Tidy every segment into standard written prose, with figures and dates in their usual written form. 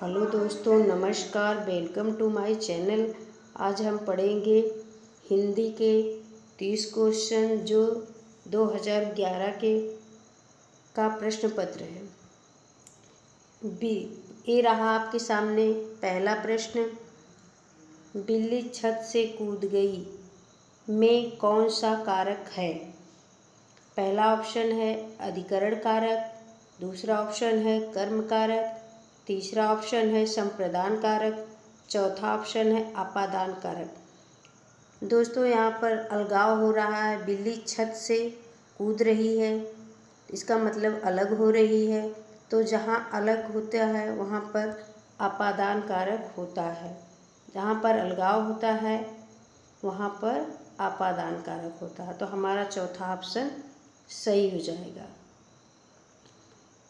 Hello दोस्तों, नमस्कार। Welcome to my channel. आज हम पढ़ेंगे हिंदी के 30 क्वेश्चन जो 2011 के का प्रश्न पत्र है। ये रहा आपके सामने पहला प्रश्न। बिल्ली छत से कूद गई में कौन सा कारक है? पहला ऑप्शन है अधिकरण कारक, दूसरा ऑप्शन है कर्म कारक, तीसरा ऑप्शन है संप्रदान कारक, चौथा ऑप्शन है अपादान कारक। दोस्तों, यहाँ पर अलगाव हो रहा है। बिल्ली छत से कूद रही है, इसका मतलब अलग हो रही है। तो जहाँ अलग होता है वहाँ पर अपादान कारक होता है, जहाँ पर अलगाव होता है वहाँ पर अपादान कारक होता है। तो हमारा चौथा ऑप्शन सही हो जाएगा।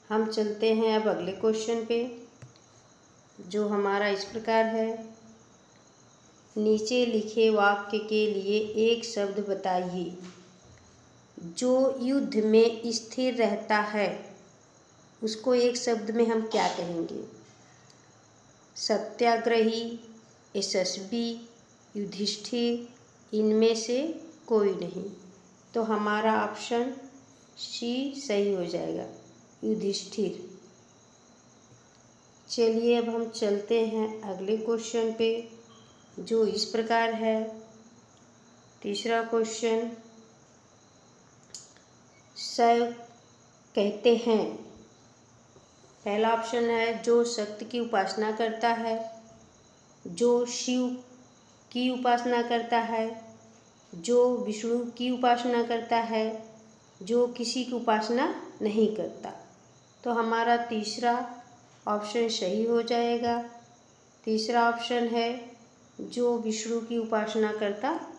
हम चलते हैं अब अगले क्वेश्चन पे, जो हमारा इस प्रकार है। नीचे लिखे वाक्य के लिए एक शब्द बताइए जो युद्ध में स्थिर रहता है। उसको एक शब्द में हम क्या कहेंगे? सत्याग्रही, यशस्वी, युधिष्ठिर, इनमें से कोई नहीं। तो हमारा ऑप्शन सी सही हो जाएगा, युधिष्ठिर। चलिए अब हम चलते हैं अगले क्वेश्चन पे, जो इस प्रकार है। तीसरा क्वेश्चन, शैव कहते हैं। पहला ऑप्शन है जो शक्ति की उपासना करता है, जो शिव की उपासना करता है, जो विष्णु की उपासना करता है, जो किसी की उपासना नहीं करता। तो हमारा तीसरा ऑप्शन सही हो जाएगा। तीसरा ऑप्शन है जो विष्णु की उपासना करता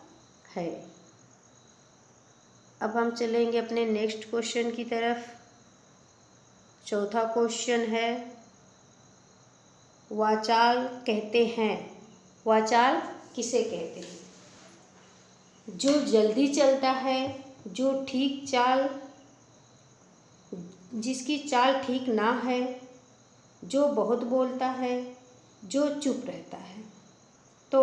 है। अब हम चलेंगे अपने नेक्स्ट क्वेश्चन की तरफ। चौथा क्वेश्चन है, वाचाल कहते हैं। वाचाल किसे कहते हैं? जो जल्दी चलता है, जो ठीक चाल, जिसकी चाल ठीक ना है, जो बहुत बोलता है, जो चुप रहता है। तो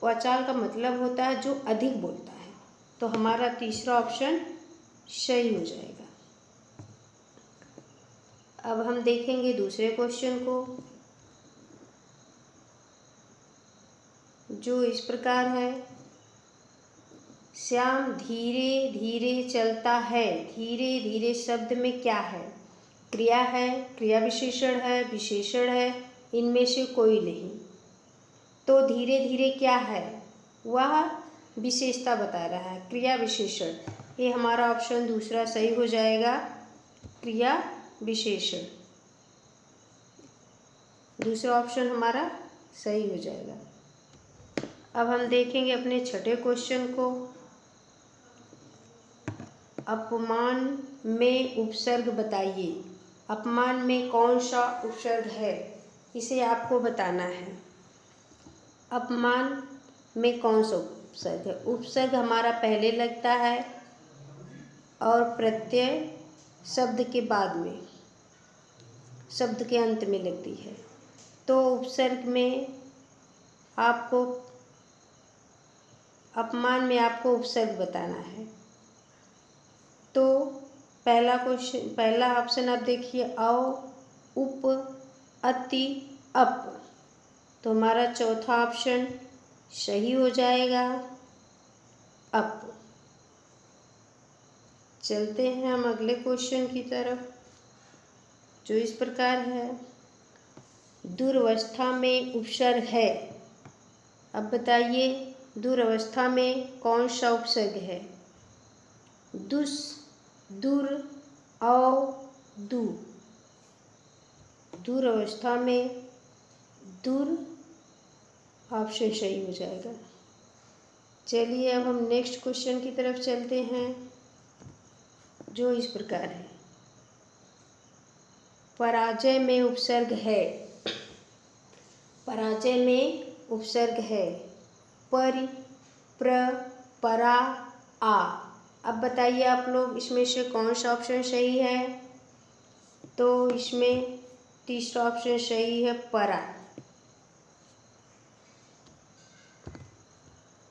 वाचाल का मतलब होता है जो अधिक बोलता है। तो हमारा तीसरा ऑप्शन सही हो जाएगा। अब हम देखेंगे दूसरे क्वेश्चन को, जो इस प्रकार है। श्याम धीरे धीरे चलता है। धीरे धीरे शब्द में क्या है? क्रिया है, क्रिया विशेषण है, विशेषण है, इनमें से कोई नहीं। तो धीरे धीरे क्या है? वह विशेषता बता रहा है, क्रिया विशेषण। ये हमारा ऑप्शन दूसरा सही हो जाएगा, क्रिया विशेषण। दूसरा ऑप्शन हमारा सही हो जाएगा। अब हम देखेंगे अपने छठे क्वेश्चन को। अपमान में उपसर्ग बताइए। अपमान में कौन सा उपसर्ग है, इसे आपको बताना है। अपमान में कौन सा उपसर्ग है? उपसर्ग हमारा पहले लगता है और प्रत्यय शब्द के बाद में, शब्द के अंत में लगती है। तो उपसर्ग में आपको, अपमान में आपको उपसर्ग बताना है। तो पहला क्वेश्चन, पहला ऑप्शन आप देखिए, अ, उप, अति, अप। तो हमारा चौथा ऑप्शन सही हो जाएगा, अप। चलते हैं हम अगले क्वेश्चन की तरफ, जो इस प्रकार है। दुर्वस्था में उपसर्ग है। अब बताइए दुर्वस्था में कौन सा उपसर्ग है? दुस, दुर, औ, दु। दुर्वस्था में दुर ऑप्शन सही हो जाएगा। चलिए अब हम नेक्स्ट क्वेश्चन की तरफ चलते हैं, जो इस प्रकार है। पराजय में उपसर्ग है। पराजय में उपसर्ग है, परि, प्र, परा, आ। अब बताइए आप लोग, इसमें से कौन सा ऑप्शन सही है? तो इसमें तीसरा ऑप्शन सही है, परा।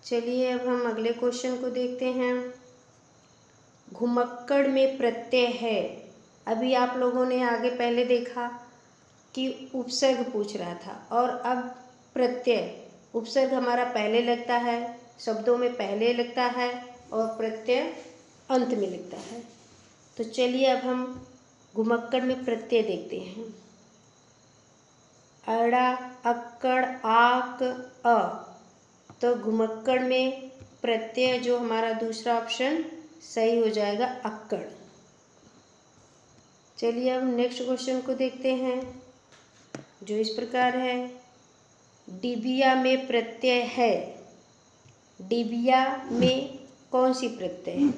चलिए अब हम अगले क्वेश्चन को देखते हैं। घुमक्कड़ में प्रत्यय है। अभी आप लोगों ने आगे पहले देखा कि उपसर्ग पूछ रहा था, और अब प्रत्यय। उपसर्ग हमारा पहले लगता है, शब्दों में पहले लगता है, और प्रत्यय अंत में लगता है। तो चलिए अब हम घुमक्कड़ में प्रत्यय देखते हैं। अड़ा, अक्कड़, आक, अ। तो घुमक्कड़ में प्रत्यय जो हमारा दूसरा ऑप्शन सही हो जाएगा, अक्कड़। चलिए अब नेक्स्ट क्वेश्चन को देखते हैं, जो इस प्रकार है। डिबिया में प्रत्यय है। डिबिया में कौन सी प्रत्यय है?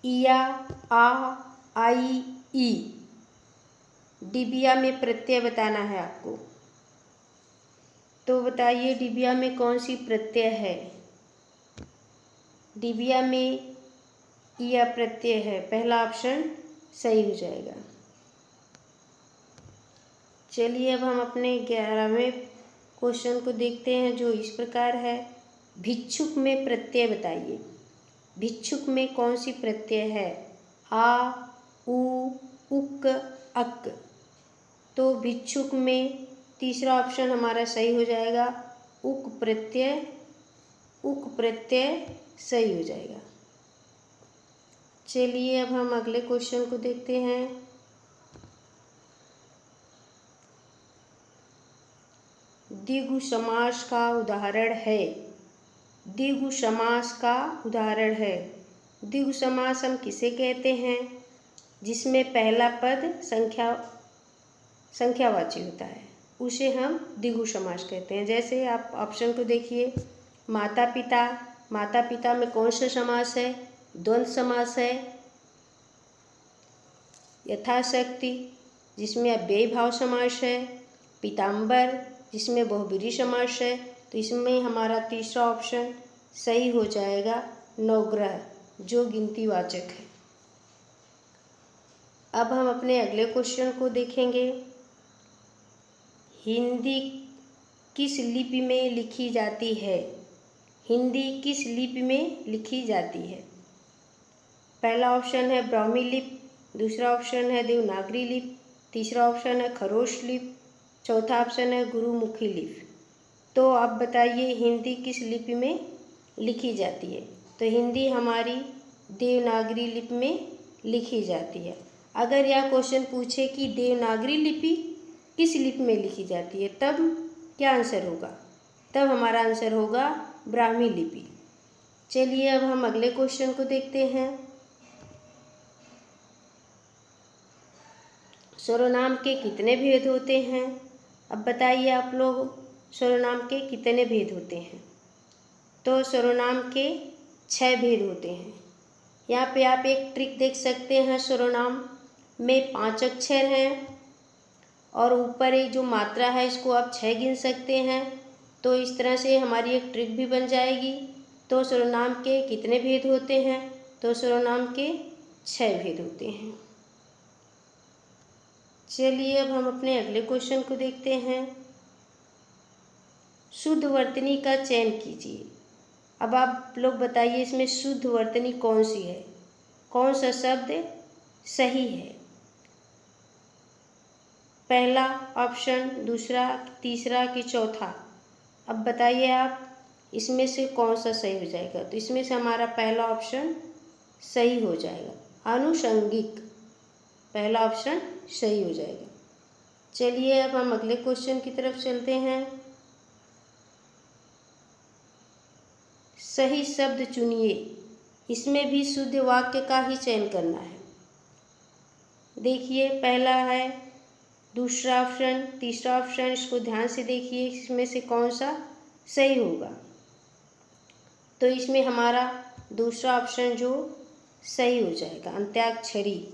इया, आ, आई, ई। डिबिया में प्रत्यय बताना है आपको। तो बताइए डिबिया में कौन सी प्रत्यय है? डिबिया में इया प्रत्यय है, पहला ऑप्शन सही हो जाएगा। चलिए अब हम अपने 11वें क्वेश्चन को देखते हैं, जो इस प्रकार है। भिक्षुक में प्रत्यय बताइए। भिक्षुक में कौन सी प्रत्यय है? आ, उ, उक, अक। तो भिक्षुक में तीसरा ऑप्शन हमारा सही हो जाएगा, उक प्रत्यय। उक प्रत्यय सही हो जाएगा। चलिए अब हम अगले क्वेश्चन को देखते हैं। द्विगु समास का उदाहरण है। द्विगु समास का उदाहरण है। द्विगु समास हम किसे कहते हैं? जिसमें पहला पद संख्यावाची होता है, उसे हम द्विगु समास कहते हैं। जैसे आप ऑप्शन को देखिए, माता पिता। माता पिता में कौन सा समास है? द्वंद्व समास है। यथाशक्ति, जिसमें अव्ययी भाव समास है। पीताम्बर, जिसमें बहुब्रीहि समास है। तो इसमें हमारा तीसरा ऑप्शन सही हो जाएगा, नवग्रह, जो गिनतीवाचक है। अब हम अपने अगले क्वेश्चन को देखेंगे। हिंदी किस लिपि में लिखी जाती है? हिंदी किस लिपि में लिखी जाती है? पहला ऑप्शन है ब्राह्मी लिपि, दूसरा ऑप्शन है देवनागरी लिपि, तीसरा ऑप्शन है खरोष्ट लिपि, चौथा ऑप्शन है गुरुमुखी लिपि। तो आप बताइए हिंदी किस लिपि में लिखी जाती है? तो हिंदी हमारी देवनागरी लिपि में लिखी जाती है। अगर यह क्वेश्चन पूछे कि देवनागरी लिपि किस लिपि में लिखी जाती है, तब क्या आंसर होगा? तब हमारा आंसर होगा ब्राह्मी लिपि। चलिए अब हम अगले क्वेश्चन को देखते हैं। सर्वनाम के कितने भेद होते हैं? अब बताइए आप लोग, सर्वनाम के कितने भेद होते हैं? तो सर्वनाम के 6 भेद होते हैं। यहाँ पे आप एक ट्रिक देख सकते हैं। सर्वनाम में 5 अक्षर हैं, और ऊपर एक जो मात्रा है इसको आप 6 गिन सकते हैं। तो इस तरह से हमारी एक ट्रिक भी बन जाएगी। तो सर्वनाम के कितने भेद होते हैं? तो सर्वनाम के 6 भेद होते हैं। चलिए अब हम अपने अगले क्वेश्चन को देखते हैं। शुद्ध वर्तनी का चयन कीजिए। अब आप लोग बताइए इसमें शुद्ध वर्तनी कौन सी है? कौन सा शब्द सही है? पहला ऑप्शन, दूसरा, तीसरा कि चौथा? अब बताइए आप इसमें से कौन सा सही हो जाएगा? तो इसमें से हमारा पहला ऑप्शन सही हो जाएगा, आनुषंगिक। पहला ऑप्शन सही हो जाएगा। चलिए अब हम अगले क्वेश्चन की तरफ चलते हैं। सही शब्द चुनिए। इसमें भी शुद्ध वाक्य का ही चयन करना है। देखिए पहला है, दूसरा ऑप्शन, तीसरा ऑप्शन, इसको ध्यान से देखिए इसमें से कौन सा सही होगा। तो इसमें हमारा दूसरा ऑप्शन जो सही हो जाएगा, अंत्याक्षरी।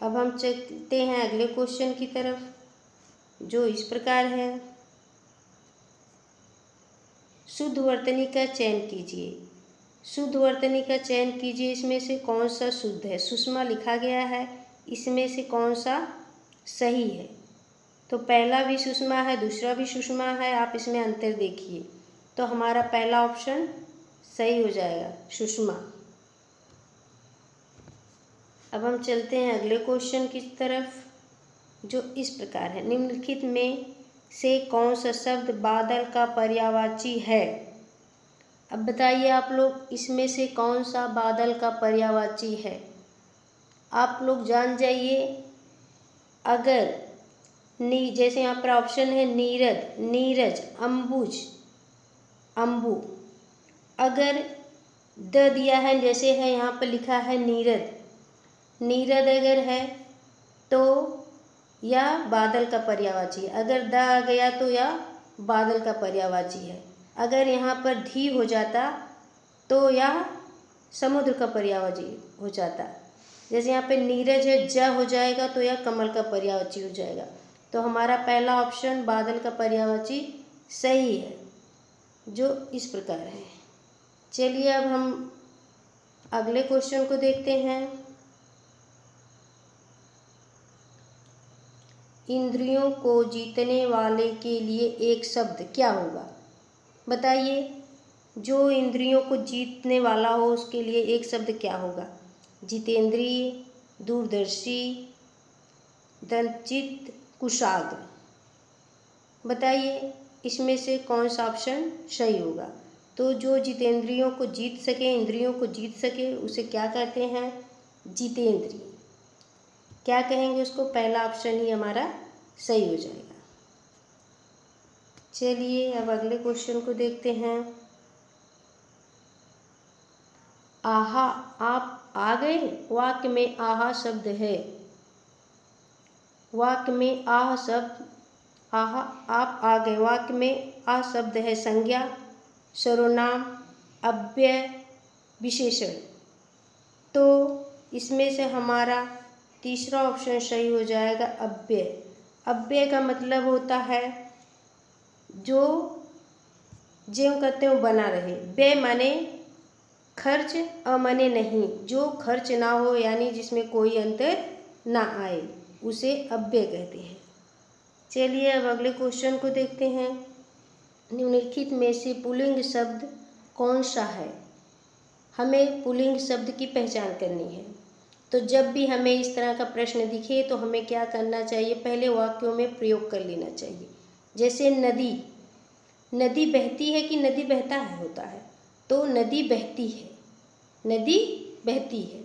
अब हम चलते हैं अगले क्वेश्चन की तरफ, जो इस प्रकार है। शुद्ध वर्तनी का चयन कीजिए। शुद्ध वर्तनी का चयन कीजिए, इसमें से कौन सा शुद्ध है? सुषमा लिखा गया है, इसमें से कौन सा सही है? तो पहला भी सुषमा है, दूसरा भी सुषमा है, आप इसमें अंतर देखिए। तो हमारा पहला ऑप्शन सही हो जाएगा, सुषमा। अब हम चलते हैं अगले क्वेश्चन की तरफ, जो इस प्रकार है। निम्नलिखित में से कौन सा शब्द बादल का पर्यायवाची है? अब बताइए आप लोग, इसमें से कौन सा बादल का पर्यायवाची है? आप लोग जान जाइए। अगर जैसे यहाँ पर ऑप्शन है नीरद, नीरज, अंबुज, अंबु। अगर द दिया है, जैसे है यहाँ पर लिखा है नीरद, नीरद अगर है तो यह बादल का पर्यायवाची है। अगर द आ गया तो यह बादल का पर्यायवाची है। अगर यहाँ पर धी हो जाता तो यह समुद्र का पर्यायवाची हो जाता। जैसे यहाँ पे नीरज है, ज हो जाएगा तो यह कमल का पर्यायवाची हो जाएगा। तो हमारा पहला ऑप्शन बादल का पर्यायवाची सही है, जो इस प्रकार है। चलिए अब हम अगले क्वेश्चन को देखते हैं। इंद्रियों को जीतने वाले के लिए एक शब्द क्या होगा? बताइए, जो इंद्रियों को जीतने वाला हो उसके लिए एक शब्द क्या होगा? जितेंद्रिय, दूरदर्शी, दंतचित, कुशाग्र। बताइए इसमें से कौन सा ऑप्शन सही होगा? तो जो जितेंद्रियों को जीत सके, इंद्रियों को जीत सके, उसे क्या कहते हैं? जितेंद्रिय। क्या कहेंगे उसको? पहला ऑप्शन ही हमारा सही हो जाएगा। चलिए अब अगले क्वेश्चन को देखते हैं। आहा आप आ गए, वाक्य में आहा शब्द है। वाक्य में आह शब्द, आहा आप आ गए, वाक्य में आ शब्द है संज्ञा, सर्वनाम, अव्यय, विशेषण। तो इसमें से हमारा तीसरा ऑप्शन सही हो जाएगा, अव्यय। अव्यय का मतलब होता है जो ज्यों कहते हैं बना रहे। व्यय माने खर्च, अमाने नहीं, जो खर्च ना हो यानी जिसमें कोई अंतर ना आए, उसे अव्यय कहते हैं। चलिए अब अगले क्वेश्चन को देखते हैं। निम्नलिखित में से पुल्लिंग शब्द कौन सा है? हमें पुल्लिंग शब्द की पहचान करनी है। तो जब भी हमें इस तरह का प्रश्न दिखे तो हमें क्या करना चाहिए? पहले वाक्यों में प्रयोग कर लेना चाहिए। जैसे नदी, नदी बहती है कि नदी बहता है होता है, तो नदी बहती है, नदी बहती है।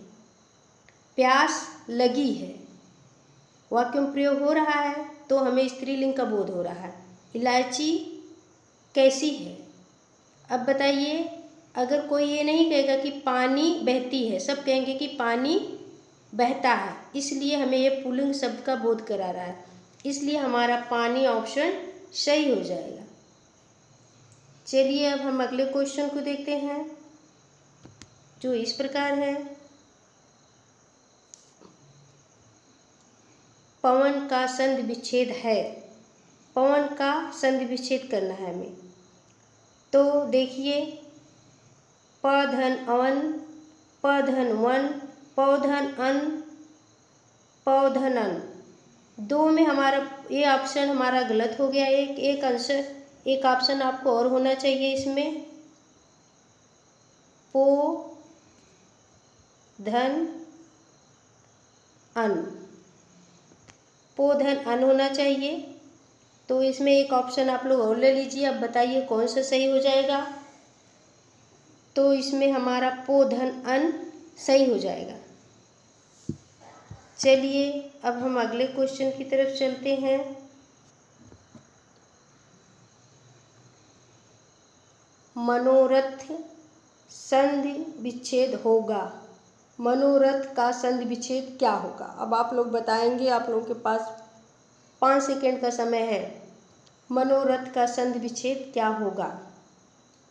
प्यास लगी है, वाक्य में प्रयोग हो रहा है तो हमें स्त्रीलिंग का बोध हो रहा है। इलायची कैसी है? अब बताइए, अगर कोई ये नहीं कहेगा कि पानी बहती है, सब कहेंगे कि पानी बहता है, इसलिए हमें ये पुल्लिंग शब्द का बोध करा रहा है। इसलिए हमारा पानी ऑप्शन सही हो जाएगा। चलिए अब हम अगले क्वेश्चन को देखते हैं, जो इस प्रकार है। पवन का संधि विच्छेद है। पवन का संधि विच्छेद करना है हमें। तो देखिए, प धन अवन, प धन वन, पौ धन अन, पौ धन अन। दो में हमारा ये ऑप्शन हमारा गलत हो गया। एक आंसर, एक ऑप्शन आपको और होना चाहिए इसमें। पो धन अन, पो धन अन होना चाहिए। तो इसमें एक ऑप्शन आप लोग और ले लीजिए। अब बताइए कौन सा सही हो जाएगा? तो इसमें हमारा पो धन अन सही हो जाएगा। चलिए अब हम अगले क्वेश्चन की तरफ चलते हैं। मनोरथ संधि विच्छेद होगा। मनोरथ का संधि विच्छेद क्या होगा? अब आप लोग बताएंगे, आप लोगों के पास 5 सेकेंड का समय है। मनोरथ का संधि विच्छेद क्या होगा?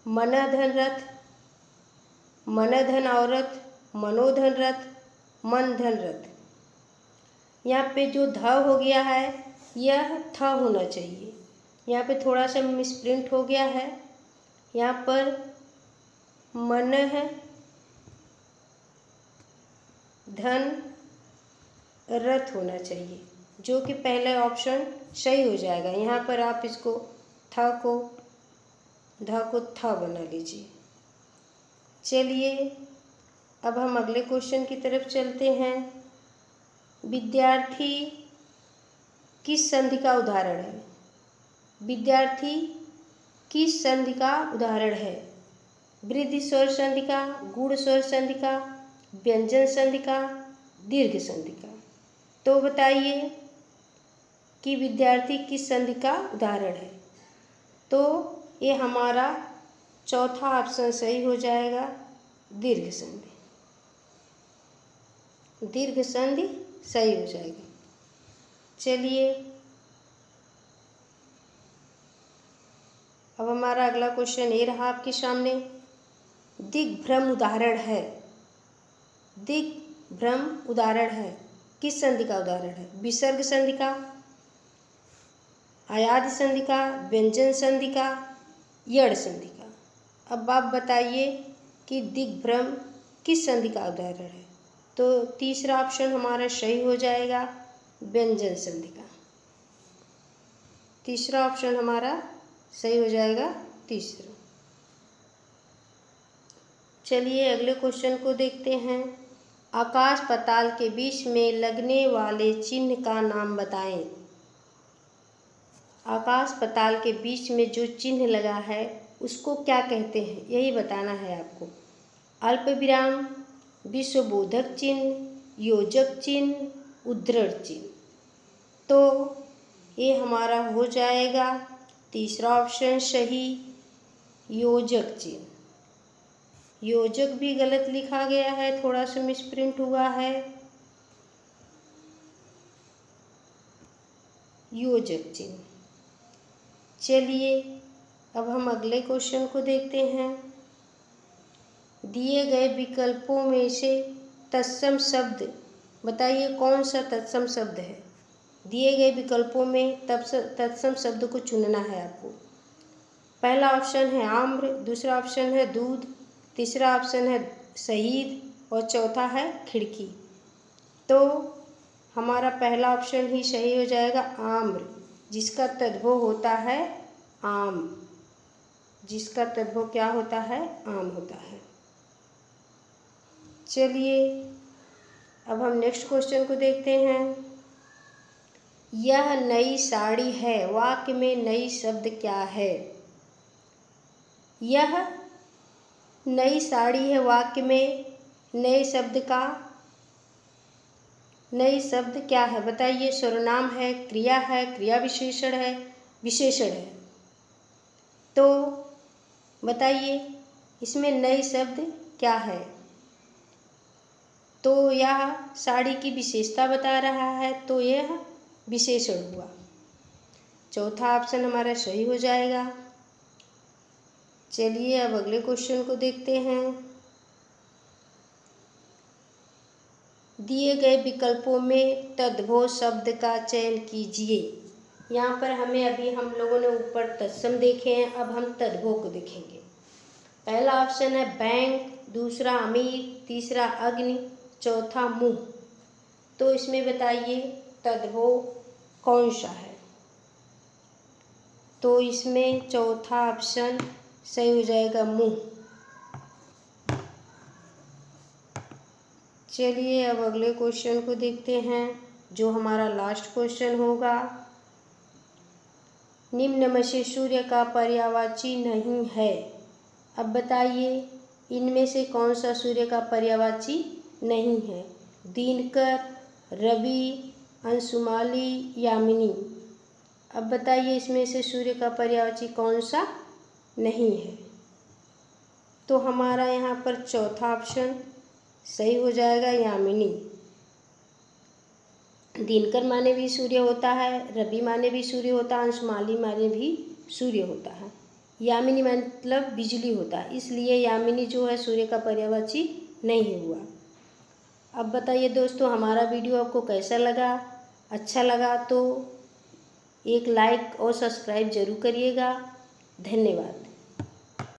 मनधन रथ, मनधन औरत, मनोधन रथ, मन धन रथ। यहाँ पे जो ध हो गया है यह थ होना चाहिए। यहाँ पे थोड़ा सा मिसप्रिंट हो गया है। यहाँ पर मन है, धन रथ होना चाहिए। जो कि पहला ऑप्शन सही हो जाएगा। यहाँ पर आप इसको ध को थ बना लीजिए। चलिए अब हम अगले क्वेश्चन की तरफ चलते हैं। विद्यार्थी किस संधि का उदाहरण है? विद्यार्थी किस संधि का उदाहरण है? वृद्धि स्वर संधि का, गुण स्वर संधि का, व्यंजन संधि का, दीर्घ संधि का। तो बताइए कि विद्यार्थी किस संधि का उदाहरण है। तो ये हमारा चौथा ऑप्शन सही हो जाएगा, दीर्घ संधि। दीर्घ संधि सही हो जाएगा। चलिए अब हमारा अगला क्वेश्चन ये रहा आपके सामने। दिग्भ्रम उदाहरण है। दिग्भ्रम उदाहरण है किस संधि का उदाहरण है? विसर्ग संधि का, अयादि संधि का, व्यंजन संधि का, यड़ संधि का। अब आप बताइए कि दिग्भ्रम किस संधि का उदाहरण है। तो तीसरा ऑप्शन हमारा सही हो जाएगा, व्यंजन संधि का। तीसरा ऑप्शन हमारा सही हो जाएगा, तीसरा। चलिए अगले क्वेश्चन को देखते हैं। आकाश पाताल के बीच में लगने वाले चिन्ह का नाम बताएं। आकाश पाताल के बीच में जो चिन्ह लगा है उसको क्या कहते हैं, यही बताना है आपको। अल्प विराम, विश्वबोधक चिन्ह, योजक चिन्ह, उद्धरण चिन्ह। तो ये हमारा हो जाएगा तीसरा ऑप्शन सही, योजक चिन्ह। योजक भी गलत लिखा गया है, थोड़ा सा मिसप्रिंट हुआ है। योजक चिन्ह। चलिए अब हम अगले क्वेश्चन को देखते हैं। दिए गए विकल्पों में से तत्सम शब्द बताइए कौन सा तत्सम शब्द है। दिए गए विकल्पों में तत्सम शब्द को चुनना है आपको। पहला ऑप्शन है आम्र, दूसरा ऑप्शन है दूध, तीसरा ऑप्शन है शहीद और चौथा है खिड़की। तो हमारा पहला ऑप्शन ही सही हो जाएगा, आम्र, जिसका तद्भव होता है आम। जिसका तद्भव क्या होता है? आम होता है। चलिए अब हम नेक्स्ट क्वेश्चन को देखते हैं। यह नई साड़ी है वाक्य में नई शब्द क्या है? यह नई साड़ी है वाक्य में नए शब्द क्या है बताइए। सर्वनाम है, क्रिया है, क्रिया विशेषण है, विशेषण है। तो बताइए इसमें नए शब्द क्या है। तो यह साड़ी की विशेषता बता रहा है, तो यह विशेषण हुआ। चौथा ऑप्शन हमारा सही हो जाएगा। चलिए अब अगले क्वेश्चन को देखते हैं। दिए गए विकल्पों में तद्भव शब्द का चयन कीजिए। यहाँ पर हम लोगों ने ऊपर तत्सम देखे हैं, अब हम तद्भव को देखेंगे। पहला ऑप्शन है बैंक, दूसरा अमीर, तीसरा अग्नि, चौथा मुंह। तो इसमें बताइए तद्भव कौन सा है। तो इसमें चौथा ऑप्शन सही हो जाएगा, मुंह। चलिए अब अगले क्वेश्चन को देखते हैं, जो हमारा लास्ट क्वेश्चन होगा। निम्न में से सूर्य का पर्यायवाची नहीं है। अब बताइए इनमें से कौन सा सूर्य का पर्यायवाची नहीं है। दिनकर, रवि, अंशुमाली, यामिनी। अब बताइए इसमें से सूर्य का पर्यायवाची कौन सा नहीं है। तो हमारा यहाँ पर चौथा ऑप्शन सही हो जाएगा, यामिनी। दिनकर माने भी सूर्य होता है, रवि माने भी सूर्य होता है, अंशुमाली माने भी सूर्य होता है, यामिनी मतलब बिजली होता है। इसलिए यामिनी जो है सूर्य का पर्यायवाची नहीं हुआ। अब बताइए दोस्तों हमारा वीडियो आपको कैसा लगा। अच्छा लगा तो एक लाइक और सब्सक्राइब जरूर करिएगा। धन्यवाद।